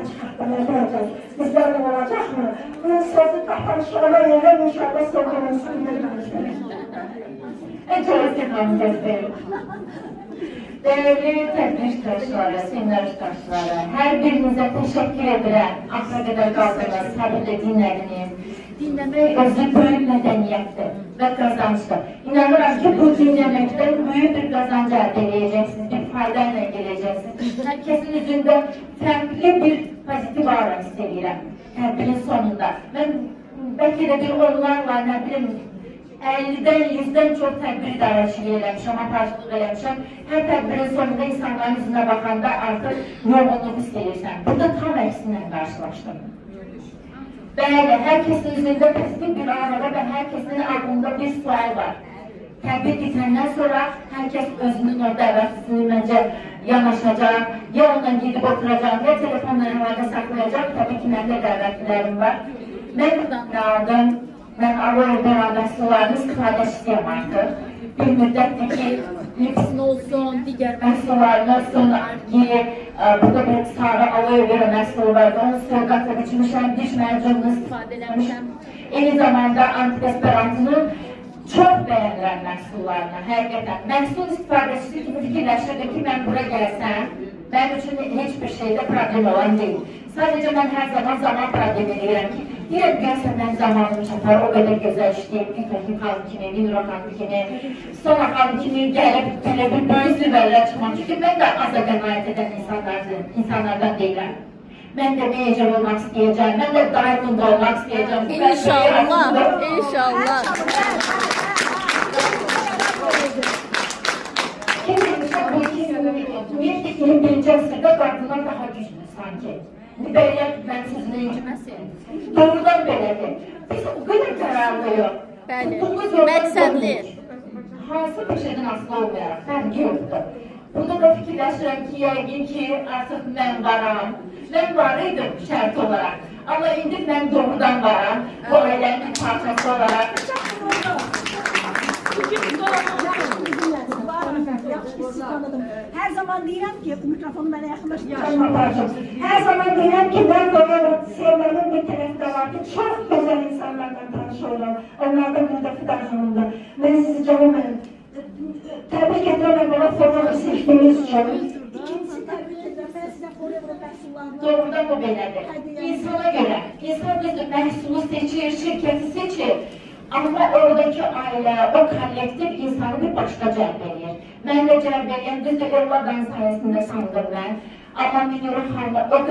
sesini çıkarttı, ne diyeceğiz? Bizlerle olacak mı? Bunun sözü kapanışlarına yerler inşallah sevgilimizin görülmüştür. Ecevizli Hamdes'im. Değerli tədbir iştirakçıları, seminer iştirakçıları, hər birinizə təşəkkür edirəm. Axıra qədər qaldınız, səbirlə dinlədiniz. Dinləmək özü böyük mədəniyyətdir və qazançdır. İnanıram ki, bu dinləməkdən böyük bir qazanc əldə edəcəksiniz, bir fayda ilə gələcəksiniz. Hər kəsin üzündə fərqli bir pozitiv aura hiss edirəm tədbirin sonunda. Mən bəlkə də bir onlarla, nə bilim, 50'den 100'den çok tədbir idarəçiliyi eləmişəm, aparıcılıq eləmişəm. Hər tədbirin sonunda insanların yüzünə baxanda artıq yorğunluq hiss edirsən. Burada tam əksinlə qarşılaşdım. Bəli, hər kəsin üzündə pozitiv bir aurada və hər kəsin ağlında bir sual var. Tədbir bitəndən sonra hər kəs özünün o dəvətçisini məncə yanaşacaq, ya ondan gedib oturacaq, ya telefonla əlaqə saxlayacaq. Təbii ki, məndə dəvətlilərim var. Mən buradan qaldım. Mən aloe vera məhsullarını istifadə istəyəm artıq. Bir müddətdir ki, lipsin olsun, digər məhsulların olsun, burada bir sarı aloe vera məhsulu var, onun suya qatıb içmişəm, diş mərcununu istifadə eləmişəm. Eyni zamanda antiperspirantını çox bəyənirəm məhsullarına, həqiqətən. Məhsul istifadəçisi kimi fikirləşirdim ki, mən bura gəlsəm, mənim üçün heç bir şeydə problem olan deyil. Sadəcə mən hər zaman problemi edirəm ki, deyirəm gəlsəm mən zamanım çatar, o qədər gözəl işləyib, Vitokin xanım kimi, Vinro xanım kimi, Sona xanım kimi gəlib belə bir böyük zirvələrə çıxmam. Çünki mən də az qənaət edən insanlardan deyirəm. Mən də manager olmaq istəyəcəm, mən də diamond olmaq istəyəcəm. İnşallah, inşallah. Kim demişəm, bu ikisi 21-ci əsrdə qadınlar daha güclü sanki. Belə mən sizinlə inciməsin. Doğrudan belədir. Biz o qədər qərarlıyıq. Bəli, məqsədli. Hansı bir şeydən asılı olmayaraq, fərqi yoxdur. Bunda da fikirləşirəm ki, yəqin ki, artıq mən varam. Mən var idim şərt olaraq. Amma indi mən doğrudan varam. Bu ailənin bir parçası olaraq. Her zaman deyirəm ki, mikrofonu mənə yaxınlaşdıracağım. Her zaman deyirəm ki, mən böyle sevmənin bir tərəfdə var ki, çox gözəl insanlarla tanış olurum. Onlardan burada fidanlığımda. Mən sizi canım təbrik edirəm belə formalı seçdiyiniz üçün. İkincisi təbrik edirəm, mən sizə Forever məhsullarını... Doğrudan bu belədir. İnsana görə, insan düzdür, məhsulu seçir, şirkəti seçir. Amma oradakı ailə, o kollektiv insanı bir başqa cəlb edir. Mən də cəlb edirəm, düzdür, Elvadan sayəsində sandım mən. Amma Minyor xanımı o